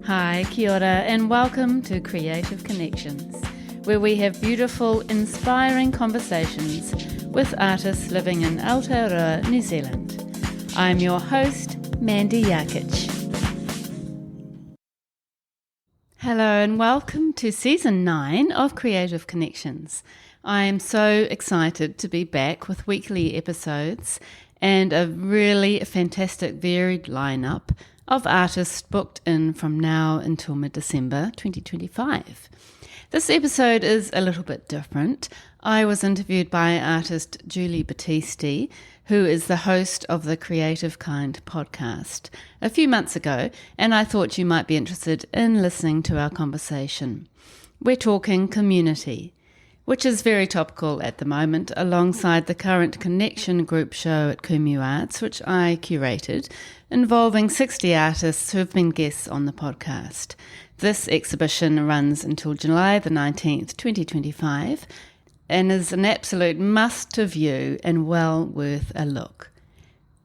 Hi, kia ora, and welcome to Creative Connections, where we have beautiful, inspiring conversations with artists living in Aotearoa, New Zealand. I'm your host, Mandy Jakich. Hello and welcome to Season 9 of Creative Connections. I am so excited to be back with weekly episodes and a really fantastic varied lineup of artists booked in from now until mid-December 2025. This episode is a little bit different. I was interviewed by artist Julie Battisti, who is the host of the Creative Kind podcast, a few months ago, and I thought you might be interested in listening to our conversation. We're talking community, which is very topical at the moment, alongside the current Connection group show at Kumeu Arts, which I curated, involving 60 artists who have been guests on the podcast. This exhibition runs until July the 19th, 2025, and is an absolute must to view and well worth a look.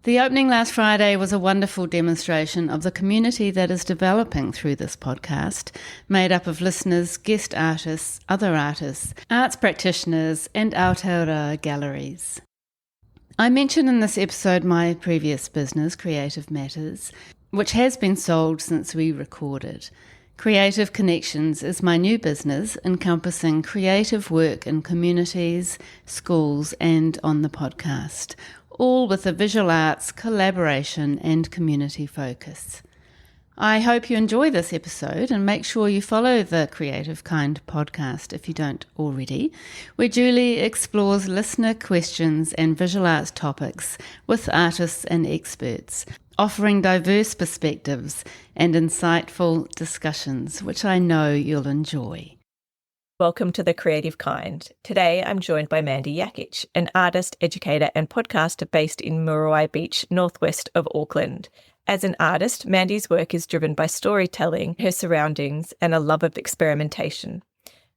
The opening last Friday was a wonderful demonstration of the community that is developing through this podcast, made up of listeners, guest artists, other artists, arts practitioners, and Aotearoa galleries. I mentioned in this episode my previous business, Creative Matters, which has been sold since we recorded. Creative Connections is my new business encompassing creative work in communities, schools, and on the podcast, all with a visual arts, collaboration, and community focus. I hope you enjoy this episode and make sure you follow the Creative Kind podcast if you don't already, where Julie explores listener questions and visual arts topics with artists and experts, offering diverse perspectives and insightful discussions, which I know you'll enjoy. Welcome to The Creative Kind. Today I'm joined by Mandy Jakich, an artist, educator and podcaster based in Muriwai Beach, northwest of Auckland. As an artist, Mandy's work is driven by storytelling, her surroundings, and a love of experimentation.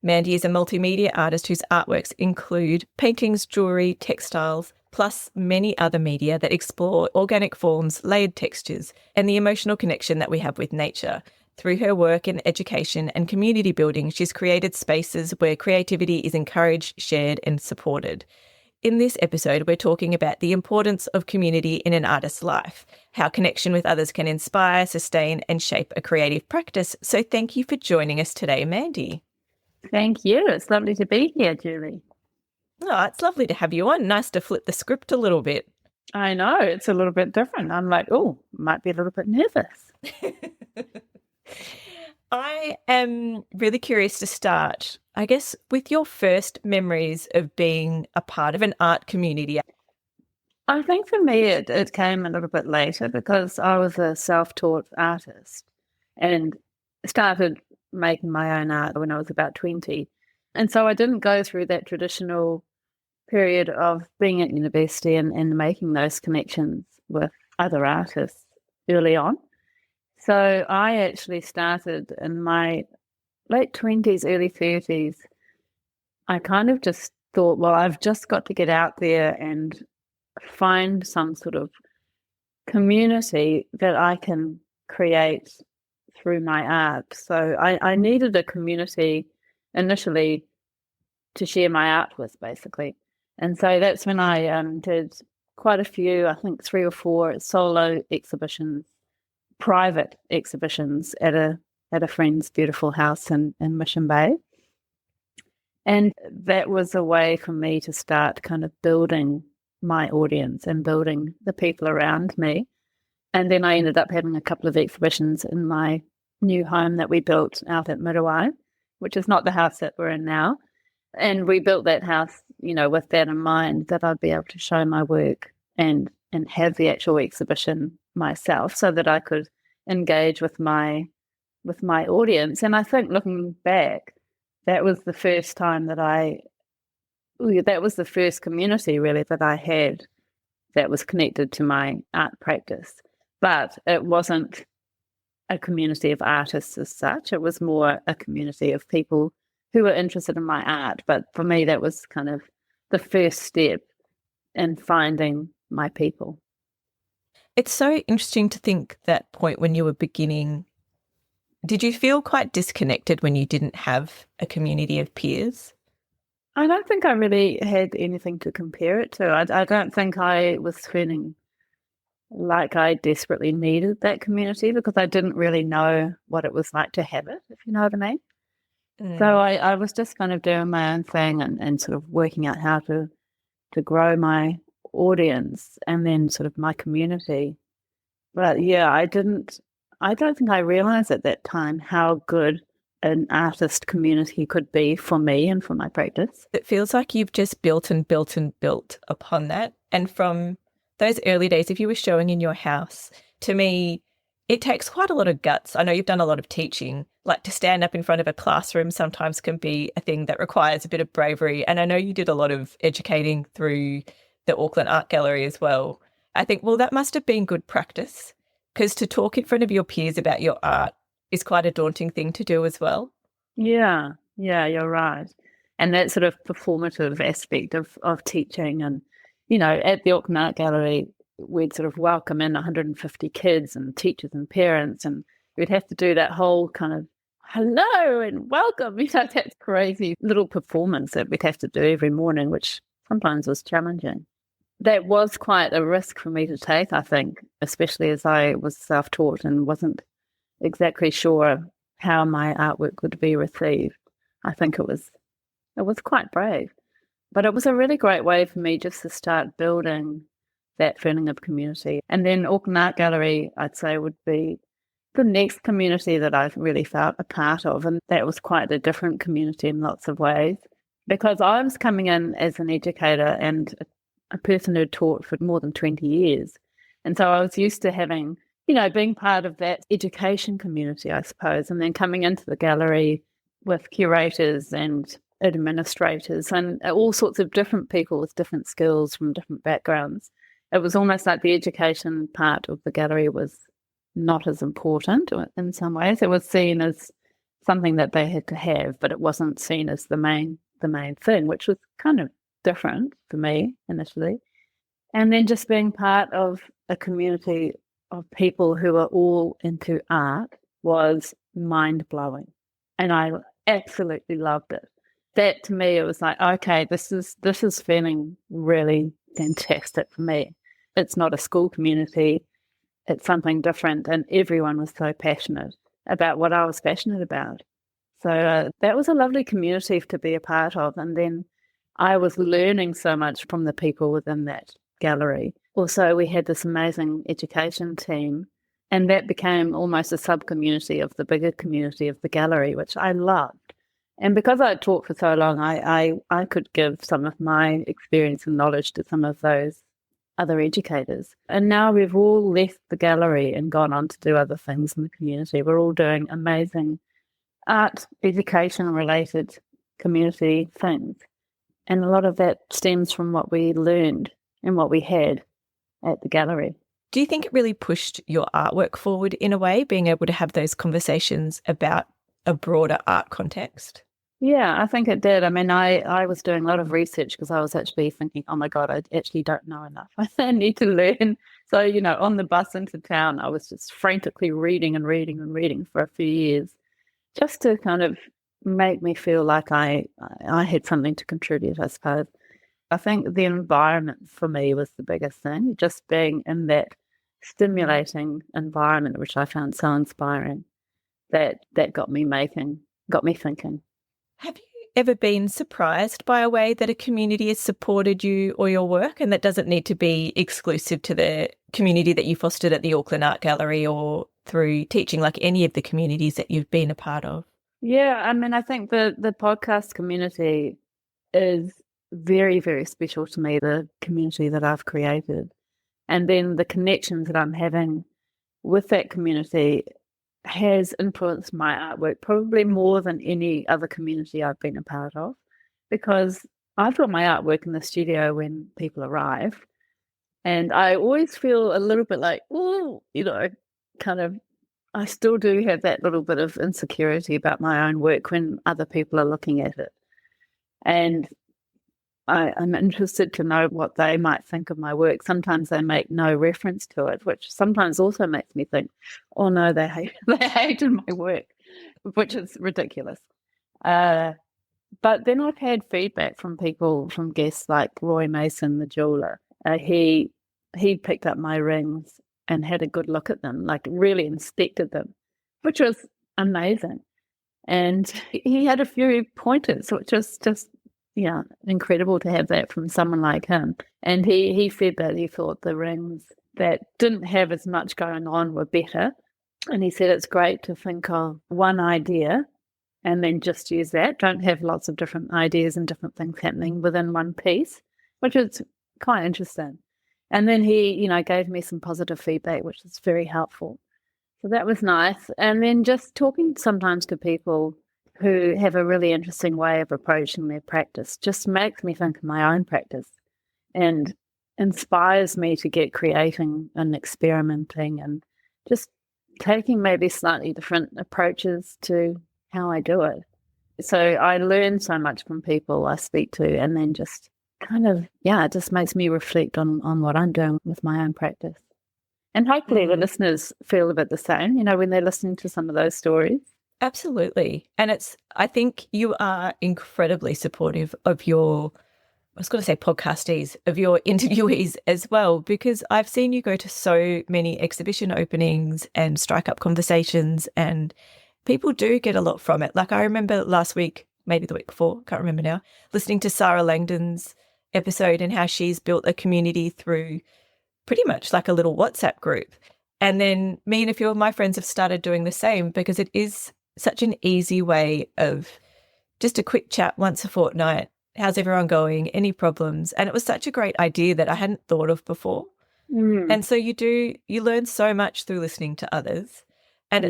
Mandy is a multimedia artist whose artworks include paintings, jewellery, textiles, plus many other media that explore organic forms, layered textures, and the emotional connection that we have with nature. Through her work in education and community building, she's created spaces where creativity is encouraged, shared, and supported. In this episode, we're talking about the importance of community in an artist's life, how connection with others can inspire, sustain, and shape a creative practice. So thank you for joining us today, Mandy. Thank you. It's lovely to be here, Julie. Oh, it's lovely to have you on. Nice to flip the script a little bit. I know, it's a little bit different. I'm like, might be a little bit nervous. I am really curious to start, I guess, with your first memories of being a part of an art community. I think for me it came a little bit later because I was a self-taught artist and started making my own art when I was about 20. And so I didn't go through that traditional period of being at university and making those connections with other artists early on. So I actually started in my late 20s, early 30s. I kind of just thought, well, I've just got to get out there and find some sort of community that I can create through my art. So I needed a community initially to share my art with, basically. And so that's when I did quite a few, I think 3 or 4 solo exhibitions, private exhibitions at a friend's beautiful house in Mission Bay. And that was a way for me to start kind of building my audience and building the people around me. And then I ended up having a couple of exhibitions in my new home that we built out at Muriwai, which is not the house that we're in now. And we built that house, with that in mind, that I'd be able to show my work and have the actual exhibition myself so that I could engage with my audience. And I think looking back, that was the first time that was the first community really that I had that was connected to my art practice. But it wasn't a community of artists as such. It was more a community of people who were interested in my art. But for me, that was kind of the first step in finding my people. It's so interesting to think that point when you were beginning Did you feel quite disconnected when you didn't have a community of peers? I don't think I really had anything to compare it to. I don't think I was feeling like I desperately needed that community because I didn't really know what it was like to have it, if you know what I mean. So I was just kind of doing my own thing and sort of working out how to grow my audience and then sort of my community. But yeah, I don't think I realized at that time how good an artist community could be for me and for my practice. It feels like you've just built and built and built upon that. And from those early days, if you were showing in your house, to me, it takes quite a lot of guts. I know you've done a lot of teaching, like to stand up in front of a classroom sometimes can be a thing that requires a bit of bravery. And I know you did a lot of educating through the Auckland Art Gallery as well. I think, well, that must have been good practice because to talk in front of your peers about your art is quite a daunting thing to do as well. Yeah, you're right. And that sort of performative aspect of teaching and, you know, at the Auckland Art Gallery, we'd sort of welcome in 150 kids and teachers and parents, and we'd have to do that whole kind of hello and welcome, you know, that crazy little performance that we'd have to do every morning, which sometimes was challenging. That was quite a risk for me to take, I think, especially as I was self-taught and wasn't exactly sure how my artwork would be received. I think it was quite brave. But it was a really great way for me just to start building that feeling of community. And then Auckland Art Gallery, I'd say, would be the next community that I really felt a part of. And that was quite a different community in lots of ways, because I was coming in as an educator and a person who had taught for more than 20 years. And so I was used to having, you know, being part of that education community, I suppose, and then coming into the gallery with curators and administrators and all sorts of different people with different skills from different backgrounds. It was almost like the education part of the gallery was not as important in some ways. It was seen as something that they had to have, but it wasn't seen as the main thing, which was kind of different for me initially. And then just being part of a community of people who are all into art was mind-blowing. And I absolutely loved it. That to me, it was like, okay, this is feeling really fantastic for me. It's not a school community. It's something different. And everyone was so passionate about what I was passionate about. So that was a lovely community to be a part of. And then I was learning so much from the people within that gallery. Also, we had this amazing education team, and that became almost a sub-community of the bigger community of the gallery, which I loved. And because I taught for so long, I could give some of my experience and knowledge to some of those other educators. And now we've all left the gallery and gone on to do other things in the community. We're all doing amazing art, education-related community things. And a lot of that stems from what we learned and what we had at the gallery. Do you think it really pushed your artwork forward in a way, being able to have those conversations about a broader art context? Yeah, I think it did. I mean, I was doing a lot of research because I was actually thinking, oh my God, I actually don't know enough. I need to learn. So, you know, on the bus into town, I was just frantically reading for a few years just to kind of make me feel like I had something to contribute, I suppose. I think the environment for me was the biggest thing, just being in that stimulating environment, which I found so inspiring, that got me thinking. Have you ever been surprised by a way that a community has supported you or your work? And that doesn't need to be exclusive to the community that you fostered at the Auckland Art Gallery or through teaching, like any of the communities that you've been a part of. Yeah, I mean, I think the podcast community is very, very special to me, the community that I've created. And then the connections that I'm having with that community has influenced my artwork probably more than any other community I've been a part of, because I've got my artwork in the studio when people arrive, and I always feel a little bit like, oh, you know, kind of, I still do have that little bit of insecurity about my own work when other people are looking at it. And I'm interested to know what they might think of my work. Sometimes they make no reference to it, which sometimes also makes me think, oh no, they hated my work. which is ridiculous. But then I've had feedback from people, from guests like Roy Mason, the jeweler. He picked up my rings and had a good look at them, like really inspected them, which was amazing. And he had a few pointers, which was just, incredible to have that from someone like him. And he said that he thought the rings that didn't have as much going on were better. And he said it's great to think of one idea and then just use that. Don't have lots of different ideas and different things happening within one piece, which is quite interesting. And then he, gave me some positive feedback, which is very helpful. So that was nice. And then just talking sometimes to people who have a really interesting way of approaching their practice just makes me think of my own practice and inspires me to get creating and experimenting and just taking maybe slightly different approaches to how I do it. So I learn so much from people I speak to, and then just kind of, it just makes me reflect on what I'm doing with my own practice. And hopefully the listeners feel a bit the same, when they're listening to some of those stories. Absolutely. And I think you are incredibly supportive of your, I was going to say podcastees, of your interviewees as well, because I've seen you go to so many exhibition openings and strike up conversations, and people do get a lot from it. Like I remember last week, maybe the week before, can't remember now, listening to Sarah Langdon's episode and how she's built a community through pretty much like a little WhatsApp group. And then me and a few of my friends have started doing the same, because it is such an easy way of just a quick chat once a fortnight. How's everyone going? Any problems? And it was such a great idea that I hadn't thought of before. And so you learn so much through listening to others. And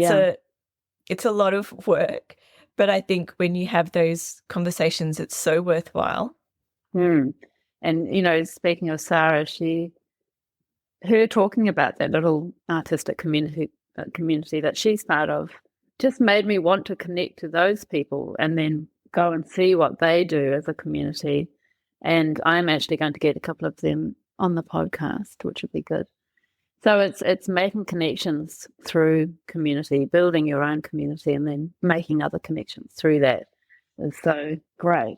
it's a lot of work, but I think when you have those conversations, it's so worthwhile. And, speaking of Sarah, her talking about that little artistic community that she's part of just made me want to connect to those people and then go and see what they do as a community. And I'm actually going to get a couple of them on the podcast, which would be good. So it's making connections through community, building your own community, and then making other connections through that is so great.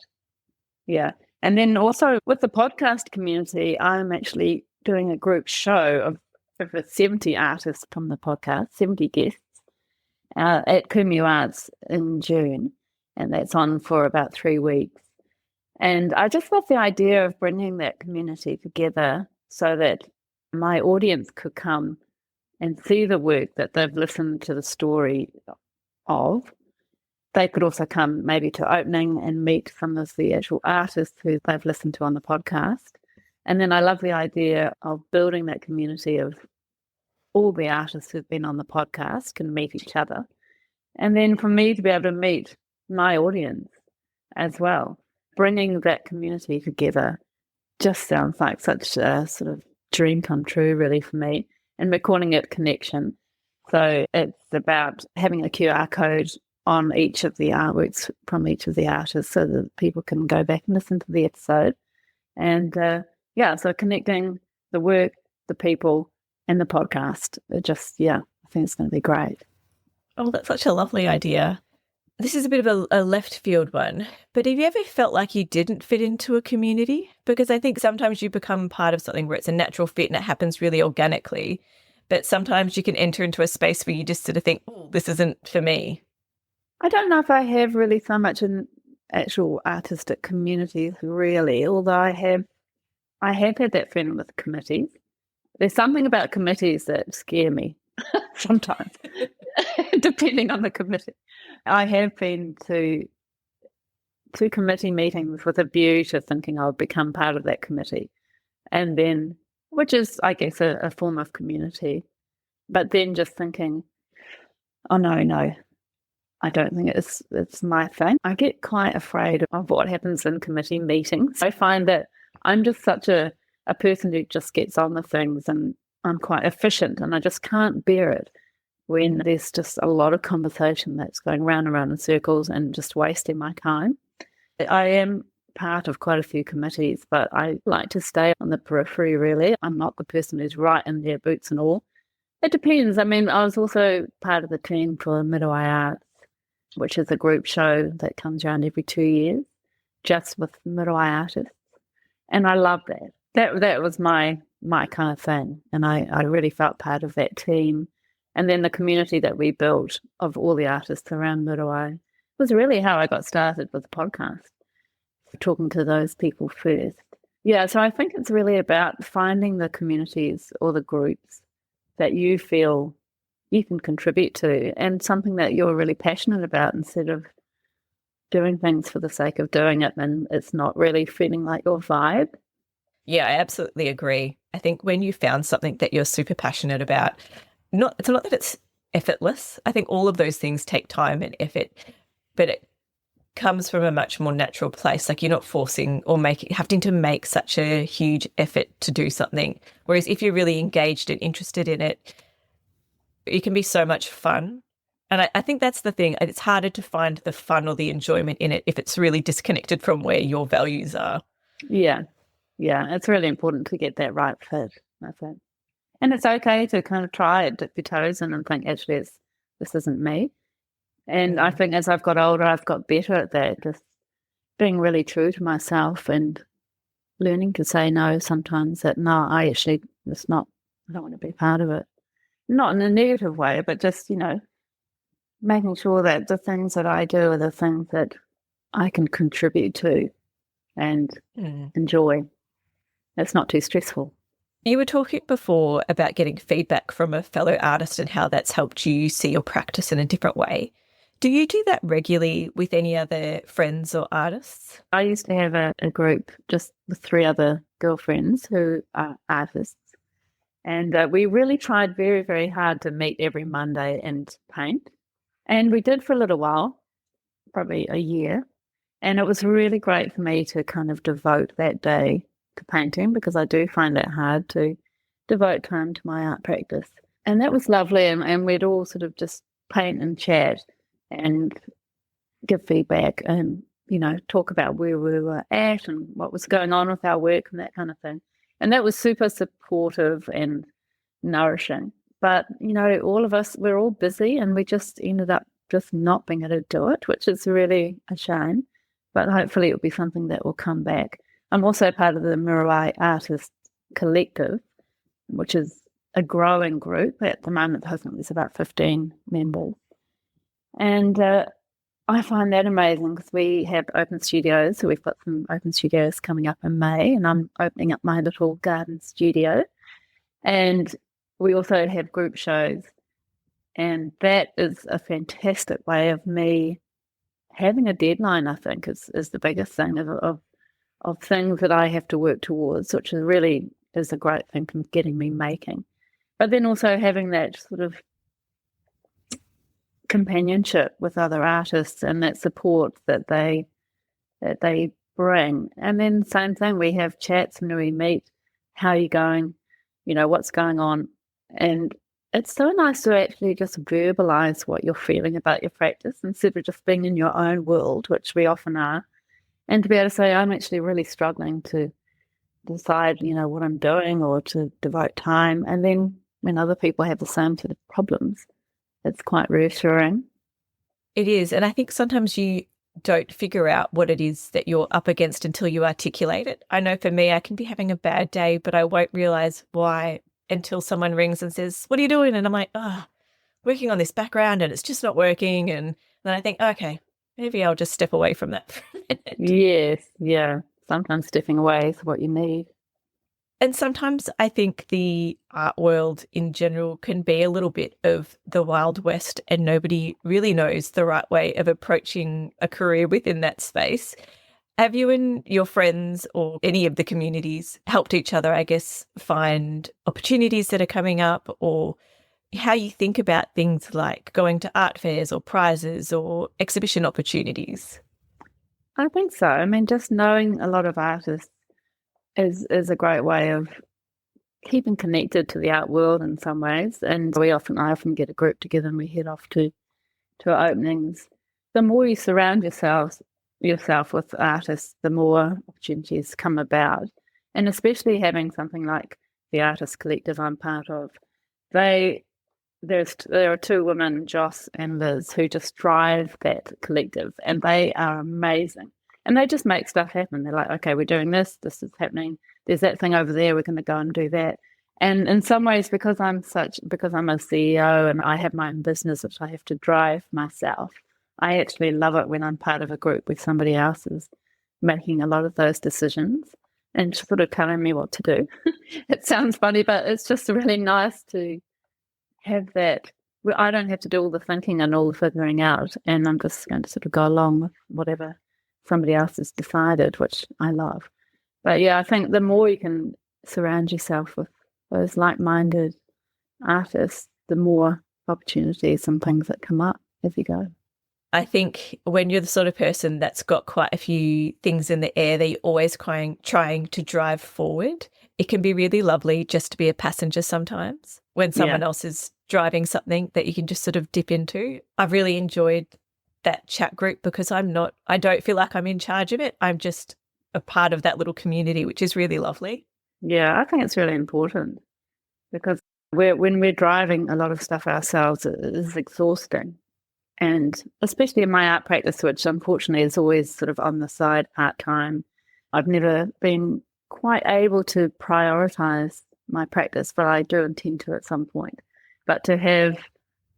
Yeah. And then also with the podcast community, I'm actually doing a group show of over 70 artists from the podcast, 70 guests, at Kumeu Arts in June. And that's on for about 3 weeks. And I just love the idea of bringing that community together so that my audience could come and see the work that they've listened to the story of. They could also come maybe to opening and meet some of the actual artists who they've listened to on the podcast. And then I love the idea of building that community of all the artists who've been on the podcast can meet each other. And then for me to be able to meet my audience as well, bringing that community together just sounds like such a sort of dream come true, really, for me. And we're calling it Connection. So it's about having a QR code on each of the artworks from each of the artists so that people can go back and listen to the episode. And so connecting the work, the people, and the podcast. I think it's going to be great. Oh, that's such a lovely idea. This is a bit of a left field one, but have you ever felt like you didn't fit into a community? Because I think sometimes you become part of something where it's a natural fit and it happens really organically, but sometimes you can enter into a space where you just sort of think, oh, this isn't for me. I don't know if I have really so much in actual artistic communities, really, although I have had that feeling with committees. There's something about committees that scare me sometimes, depending on the committee. I have been to committee meetings with a view to thinking I'll become part of that committee, and then, which is, I guess, a form of community, but then just thinking, oh, no, I don't think it's my thing. I get quite afraid of what happens in committee meetings. I find that I'm just such a person who just gets on with things, and I'm quite efficient, and I just can't bear it when there's just a lot of conversation that's going round and round in circles and just wasting my time. I am part of quite a few committees, but I like to stay on the periphery, really. I'm not the person who's right in their boots and all. It depends. I mean, I was also part of the team for Midway Arts which is a group show that comes around every 2 years, just with Muriwai artists. And I love that. That was my kind of thing. And I really felt part of that team. And then the community that we built of all the artists around Muriwai was really how I got started with the podcast, talking to those people first. Yeah, so I think it's really about finding the communities or the groups that you feel you can contribute to and something that you're really passionate about instead of doing things for the sake of doing it and it's not really feeling like your vibe. Yeah, I absolutely agree. I think when you found something that you're super passionate about, it's not that it's effortless. I think all of those things take time and effort, but it comes from a much more natural place. Like you're not forcing or having to make such a huge effort to do something. Whereas if you're really engaged and interested in it, it can be so much fun. And I think that's the thing. It's harder to find the fun or the enjoyment in it if it's really disconnected from where your values are. Yeah. Yeah, it's really important to get that right fit, I think. And it's okay to kind of try it, dip your toes in and think, actually, this isn't me. And I think as I've got older, I've got better at that, just being really true to myself and learning to say no sometimes that, no, I don't want to be part of it. Not in a negative way, but just, making sure that the things that I do are the things that I can contribute to and enjoy. It's not too stressful. You were talking before about getting feedback from a fellow artist and how that's helped you see your practice in a different way. Do you do that regularly with any other friends or artists? I used to have a group just with 3 other girlfriends who are artists. And we really tried very, very hard to meet every Monday and paint. And we did for a little while, probably a year. And it was really great for me to kind of devote that day to painting because I do find it hard to devote time to my art practice. And that was lovely. And we'd all sort of just paint and chat and give feedback and, talk about where we were at and what was going on with our work and that kind of thing. And that was super supportive and nourishing. But, all of us, we're all busy and we just ended up just not being able to do it, which is really a shame. But hopefully it'll be something that will come back. I'm also part of the Muriwai Artist Collective, which is a growing group. At the moment, I think there's about 15 members. And I find that amazing because we have open studios. So we've got some open studios coming up in May, and I'm opening up my little garden studio. And we also have group shows. And that is a fantastic way of me having a deadline, I think, is the biggest thing of things that I have to work towards, which is a great thing from getting me making. But then also having that sort of companionship with other artists and that support that they bring. And then same thing, we have chats and we meet, how are you going, what's going on. And it's so nice to actually just verbalize what you're feeling about your practice instead of just being in your own world, which we often are. And to be able to say, I'm actually really struggling to decide, what I'm doing or to devote time. And then when other people have the same sort of problems, it's quite reassuring. It is. And I think sometimes you don't figure out what it is that you're up against until you articulate it. I know for me, I can be having a bad day, but I won't realize why until someone rings and says, what are you doing? And I'm like, working on this background and it's just not working. And then I think, okay, maybe I'll just step away from that for a minute. Yes, yeah. Sometimes stepping away is what you need. And sometimes I think the art world in general can be a little bit of the Wild West and nobody really knows the right way of approaching a career within that space. Have you and your friends or any of the communities helped each other, I guess, find opportunities that are coming up, or how you think about things like going to art fairs or prizes or exhibition opportunities? I think so. I mean, just knowing a lot of artists is a great way of keeping connected to the art world in some ways. And I often get a group together and we head off to openings. The more you surround yourself with artists, the more opportunities come about. And especially having something like the Artist Collective I'm part of, they there are two women, Joss and Liz, who just drive that collective, and they are amazing. And they just make stuff happen. They're like, okay, we're doing this. This is happening. There's that thing over there. We're going to go and do that. And in some ways, because I'm a CEO and I have my own business, which I have to drive myself, I actually love it when I'm part of a group where somebody else is making a lot of those decisions and sort of telling me what to do. It sounds funny, but it's just really nice to have that where I don't have to do all the thinking and all the figuring out, and I'm just going to sort of go along with whatever somebody else has decided, which I love. But yeah, I think the more you can surround yourself with those like-minded artists, the more opportunities and things that come up as you go. I think when you're the sort of person that's got quite a few things in the air that you're always trying to drive forward, it can be really lovely just to be a passenger sometimes when someone else is driving something that you can just sort of dip into. I've really enjoyed that chat group because I don't feel like I'm in charge of it. I'm just a part of that little community, which is really lovely. Yeah, I think it's really important because when we're driving a lot of stuff ourselves, it is exhausting. And especially in my art practice, which unfortunately is always sort of on the side part time, I've never been quite able to prioritize my practice, but I do intend to at some point. But to have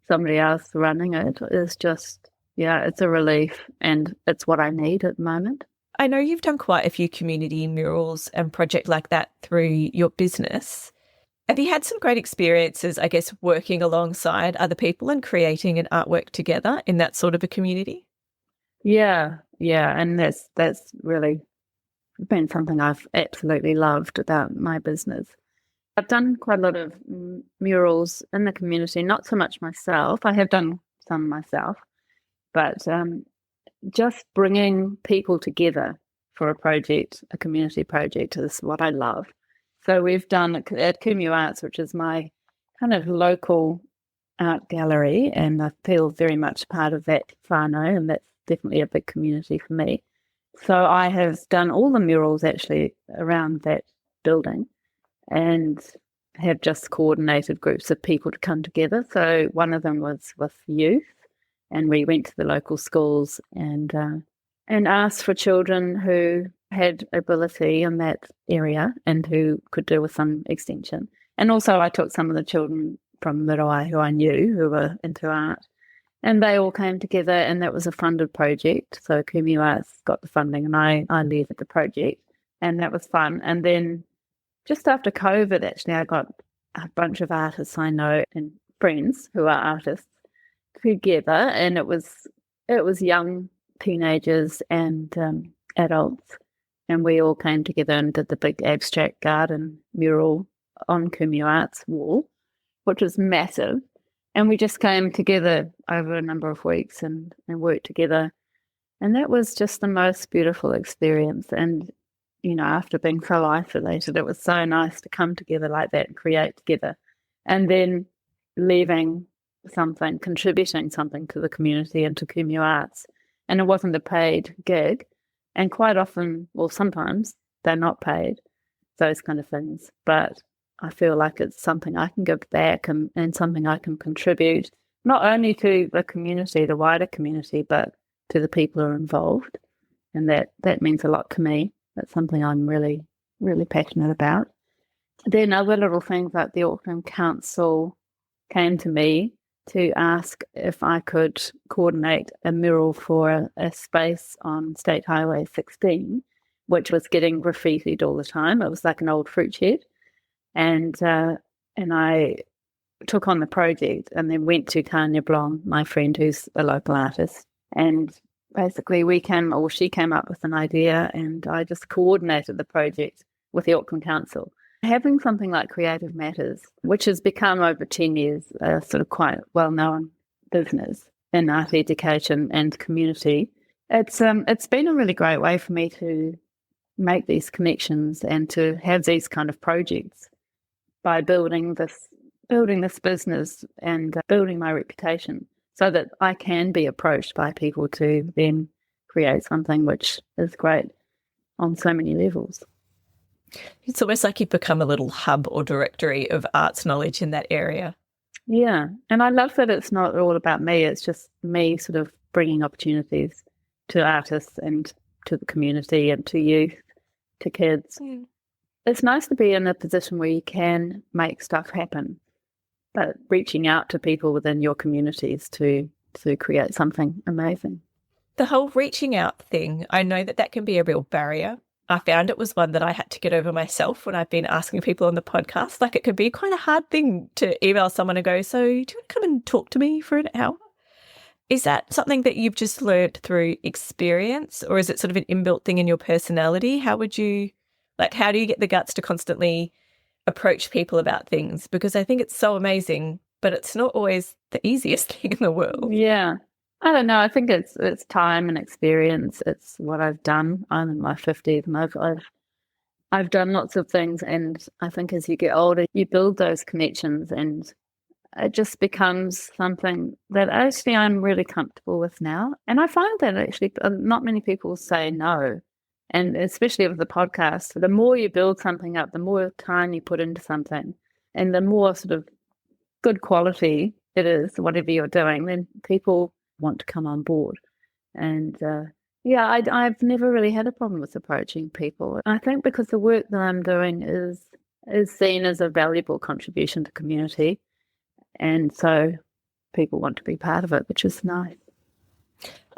somebody else running it is just, it's a relief, and it's what I need at the moment. I know you've done quite a few community murals and projects like that through your business. Have you had some great experiences, I guess, working alongside other people and creating an artwork together in that sort of a community? Yeah, and that's really been something I've absolutely loved about my business. I've done quite a lot of murals in the community, not so much myself. I have done some myself, but just bringing people together for a project, a community project, is what I love. So we've done at Kumeu Arts, which is my kind of local art gallery, and I feel very much part of that whānau, and that's definitely a big community for me. So I have done all the murals actually around that building and have just coordinated groups of people to come together. So one of them was with youth, and we went to the local schools and asked for children who had ability in that area and who could do with some extension. And also I took some of the children from Marae who I knew who were into art, and they all came together, and that was a funded project. So Kumeu Arts got the funding and I led the project, and that was fun. And then just after COVID, actually, I got a bunch of artists I know and friends who are artists together, and it was young teenagers and adults, and we all came together and did the big abstract garden mural on Kumeu Arts wall, which was massive. And we just came together over a number of weeks and worked together. And that was just the most beautiful experience. And, after being so isolated, it was so nice to come together like that and create together. And then leaving something, contributing something to the community and to Kumeu Arts. And it wasn't a paid gig. And quite often, well, sometimes they're not paid, those kind of things. But I feel like it's something I can give back and something I can contribute, not only to the community, the wider community, but to the people who are involved. And that means a lot to me. That's something I'm really, really passionate about. Then other little things like the Auckland Council came to me to ask if I could coordinate a mural for a space on State Highway 16, which was getting graffitied all the time. It was like an old fruit shed. And I took on the project and then went to Tanya Blom, my friend who's a local artist. And basically she came up with an idea, and I just coordinated the project with the Auckland Council. Having something like Creative Matters, which has become over 10 years a sort of quite well-known business in art education and community, it's been a really great way for me to make these connections and to have these kind of projects by building this business and building my reputation so that I can be approached by people to then create something which is great on so many levels. It's almost like you've become a little hub or directory of arts knowledge in that area. Yeah. And I love that it's not all about me. It's just me sort of bringing opportunities to artists and to the community and to youth, to kids. Mm. It's nice to be in a position where you can make stuff happen, but reaching out to people within your communities to create something amazing. The whole reaching out thing, I know that can be a real barrier. I found it was one that I had to get over myself when I've been asking people on the podcast. Like, it could be quite a hard thing to email someone and go, so do you want to come and talk to me for an hour? Is that something that you've just learned through experience, or is it sort of an inbuilt thing in your personality? How do you get the guts to constantly approach people about things? Because I think it's so amazing, but it's not always the easiest thing in the world. Yeah. I don't know. I think it's time and experience. It's what I've done. I'm in my 50s and I've done lots of things, and I think as you get older, you build those connections, and it just becomes something that actually I'm really comfortable with now. And I find that actually not many people say no. And especially with the podcast, the more you build something up, the more time you put into something, and the more sort of good quality it is, whatever you're doing, then people want to come on board. And I've never really had a problem with approaching people. I think because the work that I'm doing is seen as a valuable contribution to community, and so people want to be part of it, which is nice.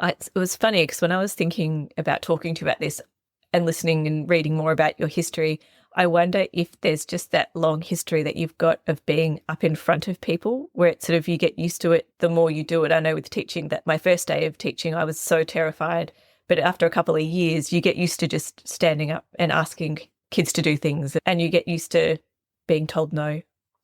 It was funny because when I was thinking about talking to you about this and listening and reading more about your history, I wonder if there's just that long history that you've got of being up in front of people, where it's sort of you get used to it the more you do it. I know with teaching, that my first day of teaching, I was so terrified. But after a couple of years, you get used to just standing up and asking kids to do things, and you get used to being told no.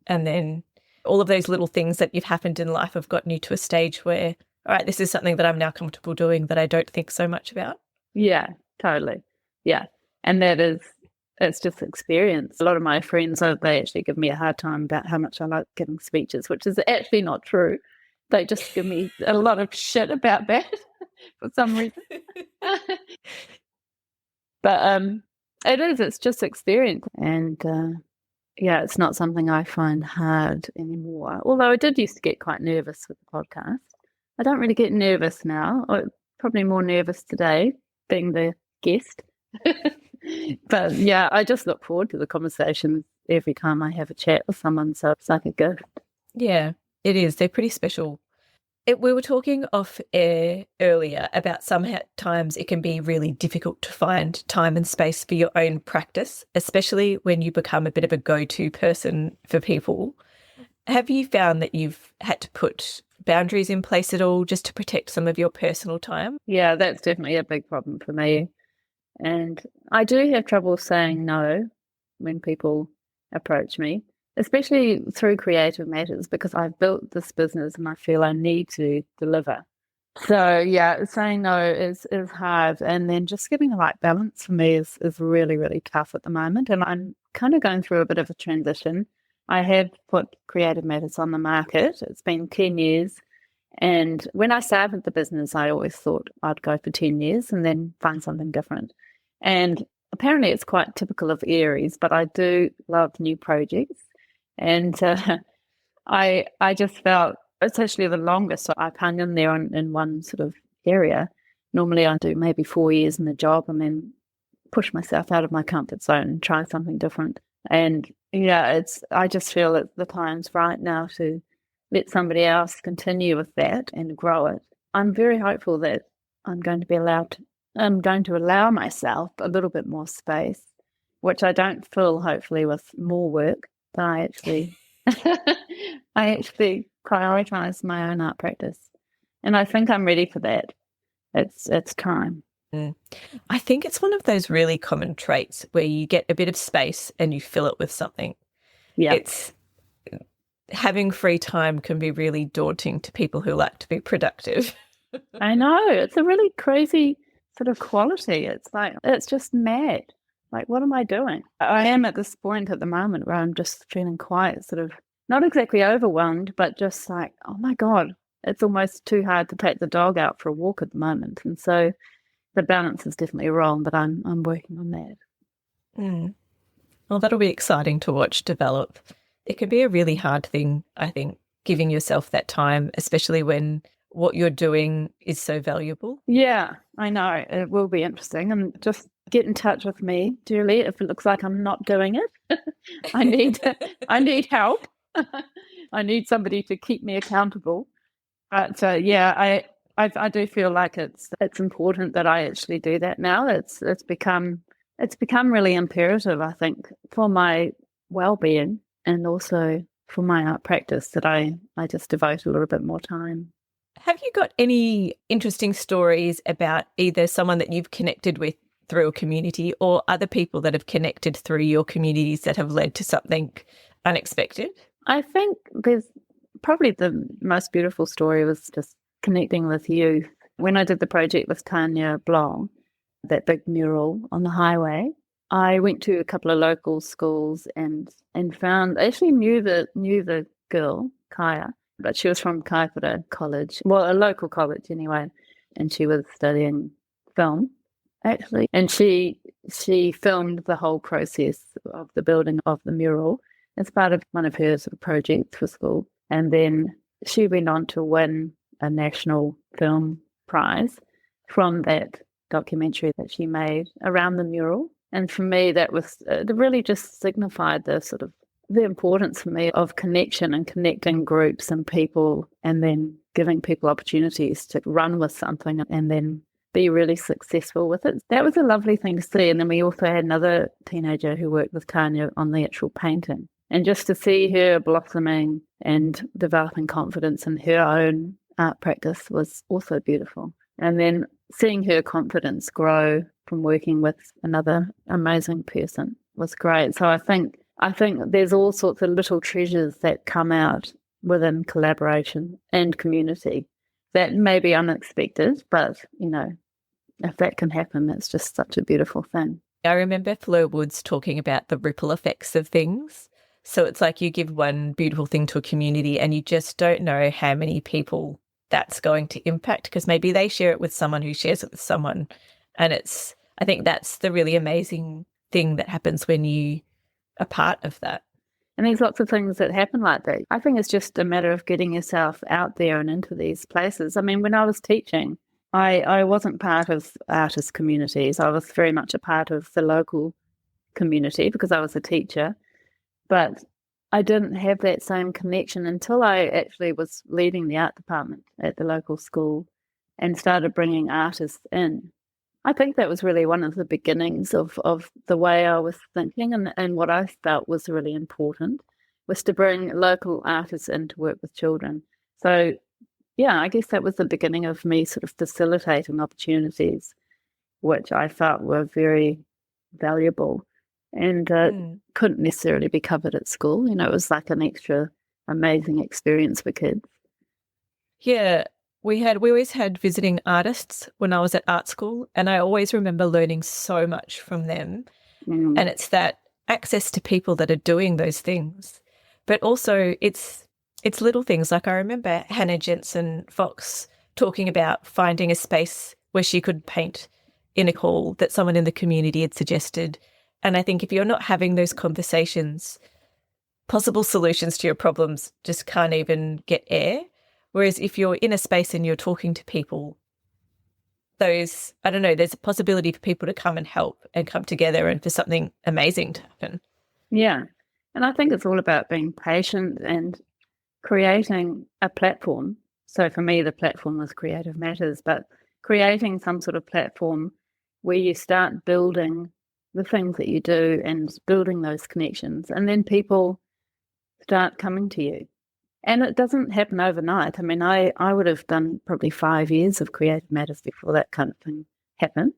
And then all of those little things that you've happened in life have gotten you to a stage where, all right, this is something that I'm now comfortable doing that I don't think so much about. Yeah, totally. Yeah. And it's just experience. A lot of my friends, they actually give me a hard time about how much I like giving speeches, which is actually not true. They just give me a lot of shit about that for some reason. But it's just experience. And it's not something I find hard anymore. Although I did used to get quite nervous with the podcast. I don't really get nervous now. I'm probably more nervous today being the guest. But yeah, I just look forward to the conversations every time I have a chat with someone, so it's like a gift. Yeah, it is. They're pretty special. We were talking off air earlier about sometimes it can be really difficult to find time and space for your own practice, especially when you become a bit of a go-to person for people. Have you found that you've had to put boundaries in place at all just to protect some of your personal time? Yeah, that's definitely a big problem for me. And I do have trouble saying no when people approach me, especially through Creative Matters, because I've built this business and I feel I need to deliver. So yeah, saying no is hard. And then just getting the right balance for me is really, really tough at the moment. And I'm kind of going through a bit of a transition. I have put Creative Matters on the market. It's been 10 years. And when I started the business, I always thought I'd go for 10 years and then find something different. And apparently it's quite typical of Aries, but I do love new projects. And I just felt it's actually the longest. So I've hung in there in one sort of area. Normally I do maybe 4 years in the job and then push myself out of my comfort zone and try something different. And yeah, I just feel that the time's right now to let somebody else continue with that and grow it. I'm very hopeful that I'm going to allow myself a little bit more space, which I don't feel hopefully with more work, but I actually prioritize my own art practice. And I think I'm ready for that. It's time. I think it's one of those really common traits where you get a bit of space and you fill it with something. Yeah. Having free time can be really daunting to people who like to be productive. I know. It's a really crazy sort of quality. It's like, it's just mad. Like, what am I doing? I am at this point at the moment where I'm just feeling quite sort of, not exactly overwhelmed, but just like, oh my God, it's almost too hard to take the dog out for a walk at the moment. And so the balance is definitely wrong, but I'm working on that. Well, that'll be exciting to watch develop. It can be a really hard thing, I think, giving yourself that time, especially when what you're doing is so valuable. Yeah, I know. It will be interesting. And just get in touch with me, Julie, if it looks like I'm not doing it. I need help. I need somebody to keep me accountable. But I do feel like it's important that I actually do that now. It's become really imperative, I think, for my well-being and also for my art practice that I just devote a little bit more time. Have you got any interesting stories about either someone that you've connected with through a community or other people that have connected through your communities that have led to something unexpected? I think there's probably the most beautiful story was just connecting with youth. When I did the project with Tanya Blong, that big mural on the highway, I went to a couple of local schools and found, I actually knew the girl, Kaya, but she was from Kaipara College, well, a local college anyway, and she was studying film, actually. And she filmed the whole process of the building of the mural as part of one of her sort of projects for school. And then she went on to win a national film prize from that documentary that she made around the mural. And for me, that was it really just signified the sort of the importance for me of connection and connecting groups and people, and then giving people opportunities to run with something and then be really successful with it. That was a lovely thing to see. And then we also had another teenager who worked with Tanya on the actual painting. And just to see her blossoming and developing confidence in her own art practice was also beautiful. And then seeing her confidence grow from working with another amazing person was great. So I think there's all sorts of little treasures that come out within collaboration and community that may be unexpected, but, if that can happen, it's just such a beautiful thing. I remember Fleur Woods talking about the ripple effects of things. So it's like you give one beautiful thing to a community and you just don't know how many people that's going to impact, because maybe they share it with someone who shares it with someone. And I think that's the really amazing thing that happens when you are part of that. And there's lots of things that happen like that. I think it's just a matter of getting yourself out there and into these places. I mean, when I was teaching, I wasn't part of artist communities. I was very much a part of the local community because I was a teacher. But I didn't have that same connection until I actually was leading the art department at the local school and started bringing artists in. I think that was really one of the beginnings of the way I was thinking, and what I felt was really important was to bring local artists in to work with children. So, yeah, I guess that was the beginning of me sort of facilitating opportunities, which I felt were very valuable and couldn't necessarily be covered at school. It was like an extra amazing experience for kids. Yeah. We always had visiting artists when I was at art school, and I always remember learning so much from them. And it's that access to people that are doing those things. But also it's little things. Like I remember Hannah Jensen Fox talking about finding a space where she could paint in a hall that someone in the community had suggested. And I think if you're not having those conversations, possible solutions to your problems just can't even get air. Whereas if you're in a space and you're talking to people, there's a possibility for people to come and help and come together and for something amazing to happen. Yeah. And I think it's all about being patient and creating a platform. So for me, the platform was Creative Matters, but creating some sort of platform where you start building the things that you do and building those connections, and then people start coming to you. And it doesn't happen overnight. I mean, I would have done probably 5 years of Creative Matters before that kind of thing happened.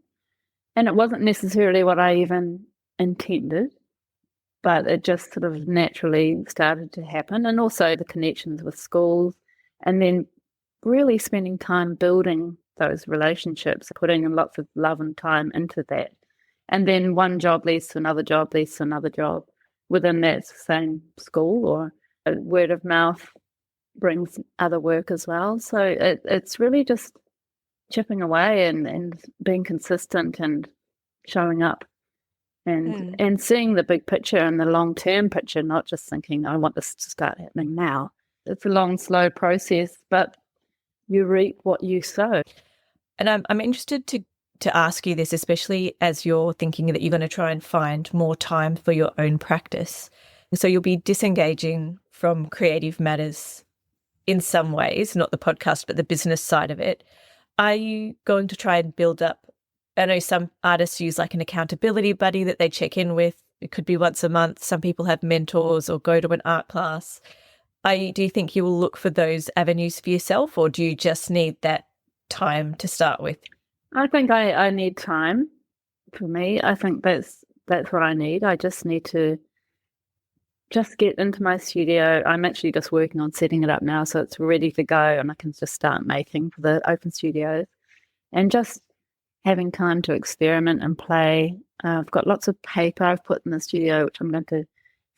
And it wasn't necessarily what I even intended, but it just sort of naturally started to happen. And also the connections with schools, and then really spending time building those relationships, putting in lots of love and time into that. And then one job leads to another job, leads to another job within that same school, or word of mouth brings other work as well. So it's really just chipping away and being consistent and showing up and seeing the big picture and the long-term picture, not just thinking, I want this to start happening now. it's a long, slow process, but you reap what you sow. And I'm interested to ask you this, especially as you're thinking that you're going to try and find more time for your own practice. So you'll be disengaging from creative matters in some ways, not the podcast, but the business side of it. Are you going to try and build up? I know some artists use like an accountability buddy that they check in with. It could be once a month. Some people have mentors or go to an art class. Do you think you will look for those avenues for yourself, or do you just need that time to start with? I think I need time for me. I think that's what I need. I just need to just get into my studio. I'm actually just working on setting it up now, so it's ready to go, and I can just start making for the open studios, and just having time to experiment and play. I've got lots of paper I've put in the studio, which I'm going to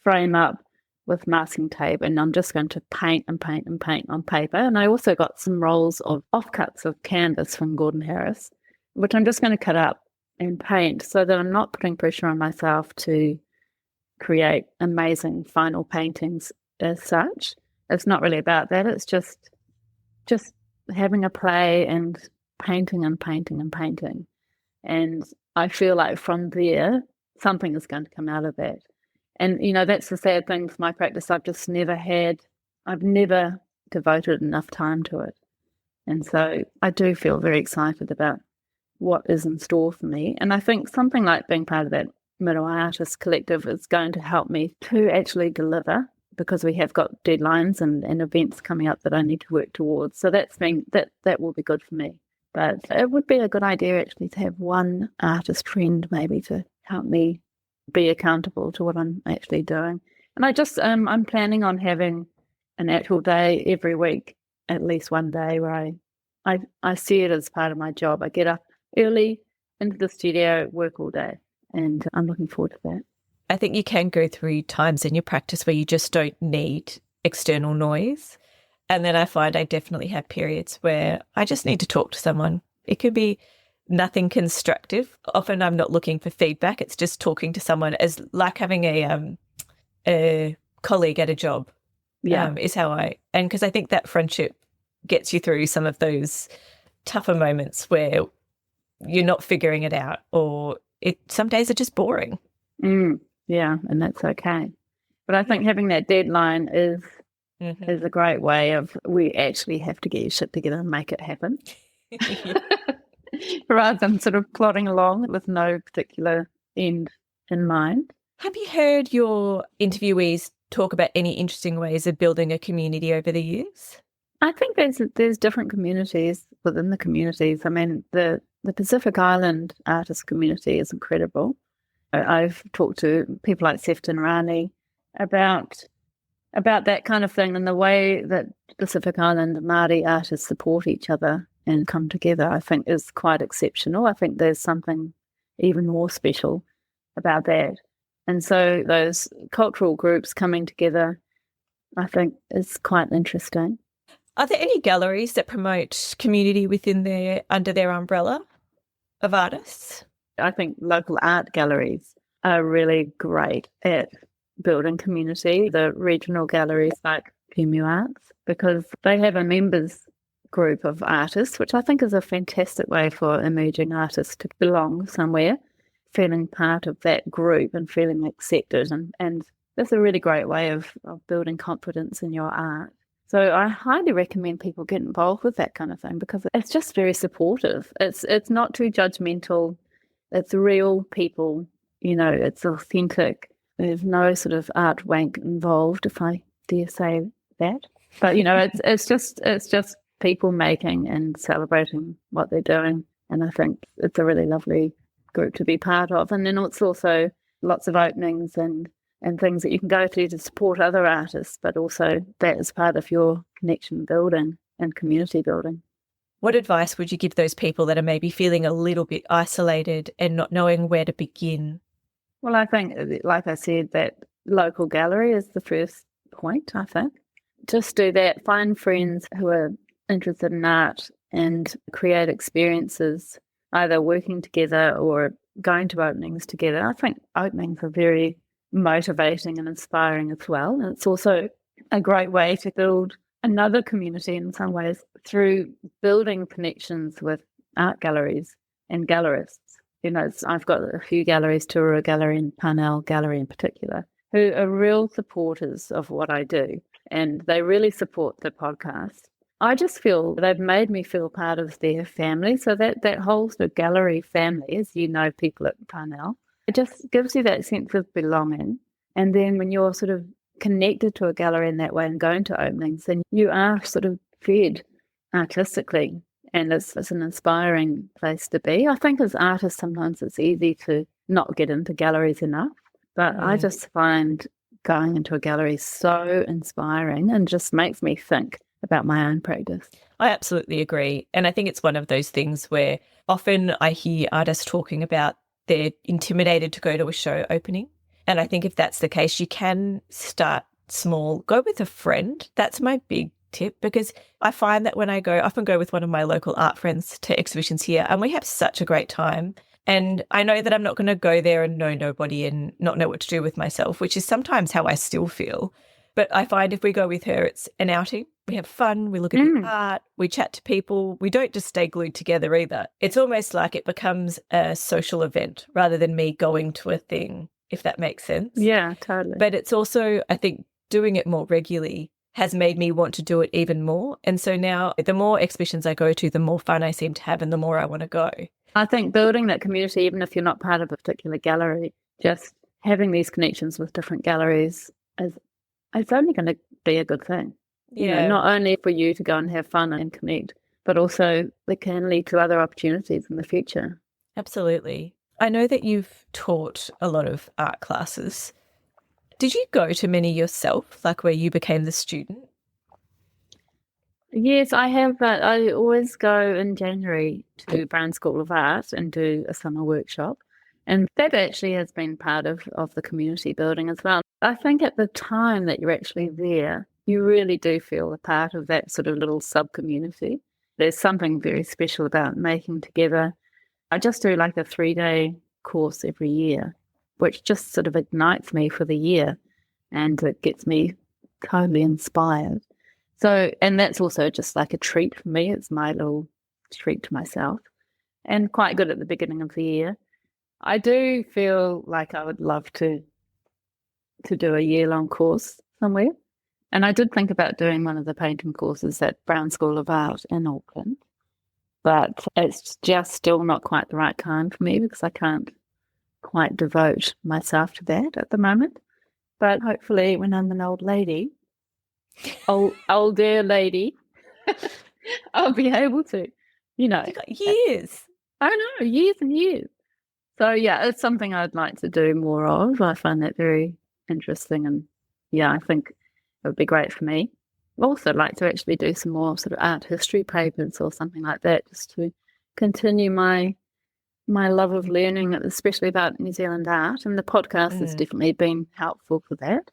frame up with masking tape, and I'm just going to paint and paint and paint on paper. And I also got some rolls of offcuts of canvas from Gordon Harris, which I'm just going to cut up and paint, so that I'm not putting pressure on myself to create amazing final paintings as such. It's not really about that. It's just having a play and painting and painting and painting. And I feel like from there, something is going to come out of that. And, that's the sad thing with my practice. I've never devoted enough time to it. And so I do feel very excited about what is in store for me. And I think something like being part of that Muriwai Artists Collective is going to help me to actually deliver, because we have got deadlines and events coming up that I need to work towards. So that will be good for me. But it would be a good idea actually to have one artist friend maybe to help me be accountable to what I'm actually doing. And I'm planning on having an actual day every week, at least one day where I see it as part of my job. I get up early into the studio, work all day, and I'm looking forward to that. I think you can go through times in your practice where you just don't need external noise. And then I find I definitely have periods where I just need to talk to someone. It could be nothing constructive. Often I'm not looking for feedback. It's just talking to someone, as like having a colleague at a job. Yeah, is how and because I think that friendship gets you through some of those tougher moments where you're not figuring it out, or some days are just boring. Yeah, and that's okay. But I think having that deadline is a great way of, we actually have to get your shit together and make it happen. Rather than sort of plodding along with no particular end in mind. Have you heard your interviewees talk about any interesting ways of building a community over the years? I think there's different communities within the communities. I mean, the Pacific Island artist community is incredible. I've talked to people like Sefton Rani about that kind of thing, and the way that Pacific Island Māori artists support each other and come together, I think, is quite exceptional. I think there's something even more special about that. And so those cultural groups coming together, I think, is quite interesting. Are there any galleries that promote community under their umbrella of artists? I think local art galleries are really great at building community. The regional galleries like Kumeu Arts, because they have a members group of artists, which I think is a fantastic way for emerging artists to belong somewhere, feeling part of that group and feeling accepted. And that's a really great way of building confidence in your art. So I highly recommend people get involved with that kind of thing, because it's just very supportive. It's not too judgmental. It's real people, it's authentic. There's no sort of art wank involved, if I dare say that. But, it's just people making and celebrating what they're doing. And I think it's a really lovely group to be part of. And then it's also lots of openings and things that you can go to support other artists, but also that is part of your connection building and community building. What advice would you give those people that are maybe feeling a little bit isolated and not knowing where to begin? Well, I think, like I said, that local gallery is the first point, I think. Just do that. Find friends who are interested in art and create experiences, either working together or going to openings together. I think openings are very motivating and inspiring as well. And it's also a great way to build another community in some ways through building connections with art galleries and gallerists. I've got a few galleries, Aotearoa Gallery and Parnell Gallery in particular, who are real supporters of what I do, and they really support the podcast. I just feel they've made me feel part of their family. So that whole sort of gallery family, as you know, people at Parnell, it just gives you that sense of belonging. And then when you're sort of connected to a gallery in that way and going to openings, then you are sort of fed artistically. And it's an inspiring place to be. I think as artists, sometimes it's easy to not get into galleries enough. But I just find going into a gallery so inspiring and just makes me think about my own practice. I absolutely agree. And I think it's one of those things where often I hear artists talking about they're intimidated to go to a show opening. And I think if that's the case, you can start small, go with a friend. That's my big tip, because I find that when I often go with one of my local art friends to exhibitions here, and we have such a great time. And I know that I'm not going to go there and know nobody and not know what to do with myself, which is sometimes how I still feel. But I find if we go with her, it's an outing. We have fun. We look at the art. We chat to people. We don't just stay glued together either. It's almost like it becomes a social event rather than me going to a thing, if that makes sense. Yeah, totally. But it's also, I think, doing it more regularly has made me want to do it even more. And so now the more exhibitions I go to, the more fun I seem to have and the more I want to go. I think building that community, even if you're not part of a particular gallery, just having these connections with different galleries it's only going to be a good thing. Yeah. Not only for you to go and have fun and connect, but also it can lead to other opportunities in the future. Absolutely. I know that you've taught a lot of art classes. Did you go to many yourself, like where you became the student? Yes, I have. I always go in January to Brown School of Art and do a summer workshop. And that actually has been part of the community building as well. I think at the time that you're actually there, you really do feel a part of that sort of little sub-community. There's something very special about making together. I just do like a 3-day course every year, which just sort of ignites me for the year and it gets me totally inspired. So, and that's also just like a treat for me. It's my little treat to myself and quite good at the beginning of the year. I do feel like I would love to do a year-long course somewhere. And I did think about doing one of the painting courses at Brown School of Art in Auckland, but it's just still not quite the right time for me because I can't quite devote myself to that at the moment. But hopefully when I'm an old lady, older lady, I'll be able to, You've got years. I know, years and years. So yeah, it's something I'd like to do more of. I find that very interesting, and yeah, I think it would be great for me. I'd also like to actually do some more sort of art history papers or something like that, just to continue my love of learning, especially about New Zealand art. And the podcast has definitely been helpful for that.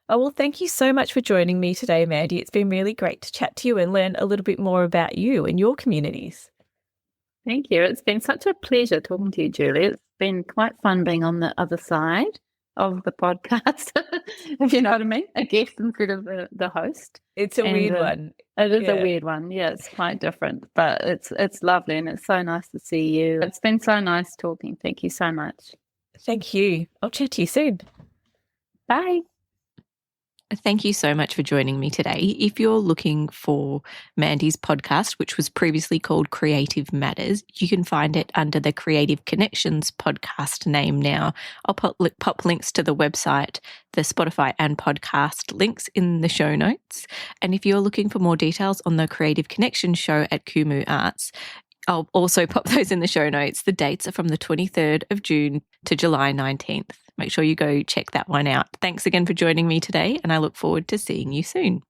Oh, well, thank you so much for joining me today, Mandy. It's been really great to chat to you and learn a little bit more about you and your communities. Thank you. It's been such a pleasure talking to you, Julie. It's been quite fun being on the other side of the podcast, if you know what I mean, a guest instead of the host. It's a weird one. It is a weird one. Yeah, it's quite different, but it's lovely and it's so nice to see you. It's been so nice talking. Thank you so much. Thank you. I'll chat to you soon. Bye. Thank you so much for joining me today. If you're looking for Mandy's podcast, which was previously called Creative Matters, you can find it under the Creative Connections podcast name now. I'll pop links to the website, the Spotify and podcast links in the show notes. And if you're looking for more details on the Creative Connections show at Kumeu Arts, I'll also pop those in the show notes. The dates are from the 23rd of June to July 19th. Make sure you go check that one out. Thanks again for joining me today, and I look forward to seeing you soon.